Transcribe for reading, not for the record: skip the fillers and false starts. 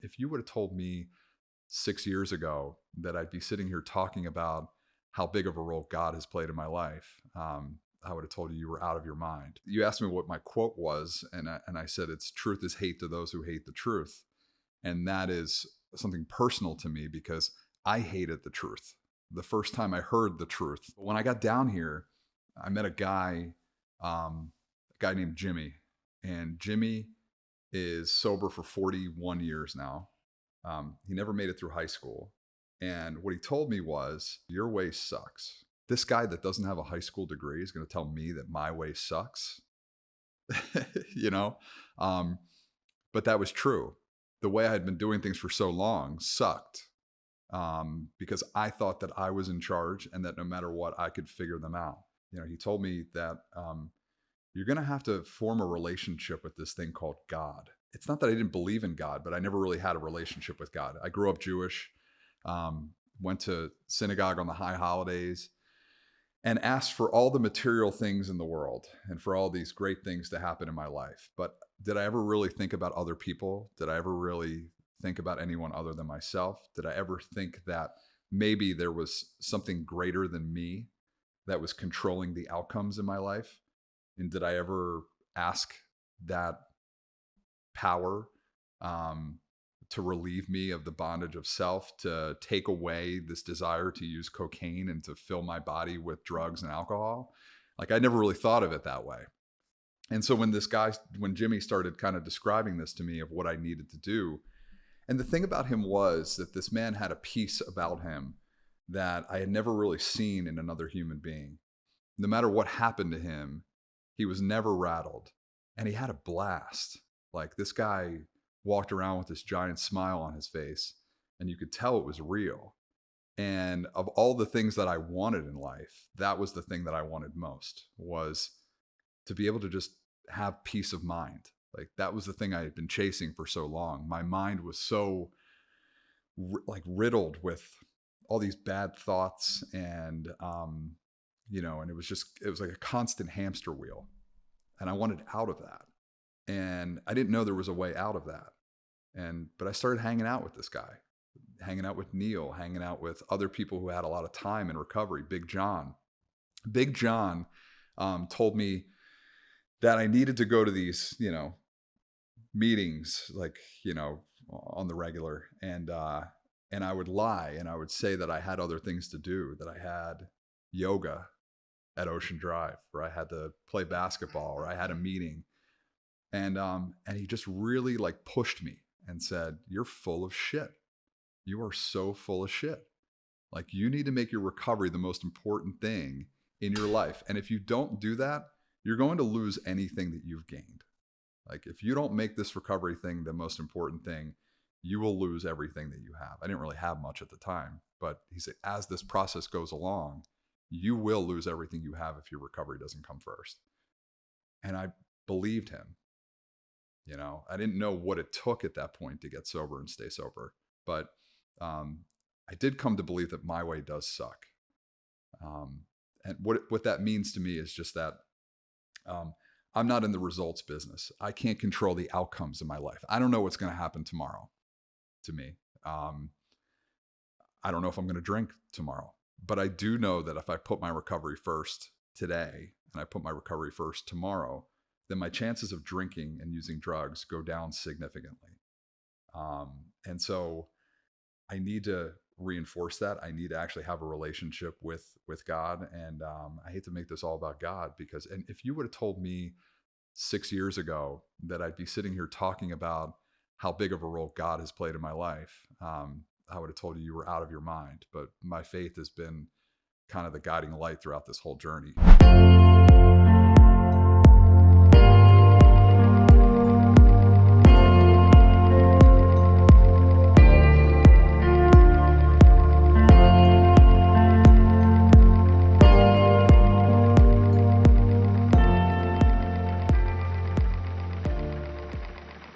if you would have told me 6 years ago that I'd be sitting here talking about how big of a role God has played in my life, I would have told you were out of your mind. You asked me what my quote was, and I said, it's truth is hate to those who hate the truth. And that is something personal to me because I hated the truth the first time I heard the truth. When I got down here, I met a guy named Jimmy, and Jimmy is sober for 41 years now. He never made it through high school. And what he told me was, your way sucks. This guy that doesn't have a high school degree is going to tell me that my way sucks, you know? But that was true. The way I had been doing things for so long sucked because I thought that I was in charge and that no matter what, I could figure them out. You know, he told me that you're going to have to form a relationship with this thing called God. It's not that I didn't believe in God, but I never really had a relationship with God. I grew up Jewish, went to synagogue on the high holidays, and asked for all the material things in the world and for all these great things to happen in my life. But did I ever really think about other people? Did I ever really think about anyone other than myself? Did I ever think that maybe there was something greater than me that was controlling the outcomes in my life? And did I ever ask that power to relieve me of the bondage of self, to take away this desire to use cocaine and to fill my body with drugs and alcohol? Like, I never really thought of it that way. And so when Jimmy started kind of describing this to me of what I needed to do, and the thing about him was that this man had a peace about him that I had never really seen in another human being. No matter what happened to him, he was never rattled, and he had a blast. Like, this guy walked around with this giant smile on his face, and you could tell it was real. And of all the things that I wanted in life, that was the thing that I wanted most, was to be able to just have peace of mind. Like, that was the thing I had been chasing for so long. My mind was so riddled with all these bad thoughts, and and it was like a constant hamster wheel, and I wanted out of that. And I didn't know there was a way out of that. But I started hanging out with this guy, hanging out with Neil, hanging out with other people who had a lot of time in recovery. Big John told me that I needed to go to these, meetings, on the regular. And I would lie, and I would say that I had other things to do, that I had yoga at Ocean Drive, or I had to play basketball, or I had a meeting. And he just really pushed me and said, you're full of shit. You are so full of shit. Like, you need to make your recovery the most important thing in your life. And if you don't do that, you're going to lose anything that you've gained. Like, if you don't make this recovery thing the most important thing, you will lose everything that you have. I didn't really have much at the time, but he said, as this process goes along, you will lose everything you have if your recovery doesn't come first. And I believed him. I didn't know what it took at that point to get sober and stay sober, but I did come to believe that my way does suck. And what that means to me is just that I'm not in the results business. I can't control the outcomes of my life. I don't know what's going to happen tomorrow to me. I don't know if I'm going to drink tomorrow, but I do know that if I put my recovery first today and I put my recovery first tomorrow, then my chances of drinking and using drugs go down significantly. And so I need to reinforce that. I need to actually have a relationship with God. And I hate to make this all about God, and if you would have told me 6 years ago that I'd be sitting here talking about how big of a role God has played in my life, I would have told you were out of your mind. But my faith has been kind of the guiding light throughout this whole journey.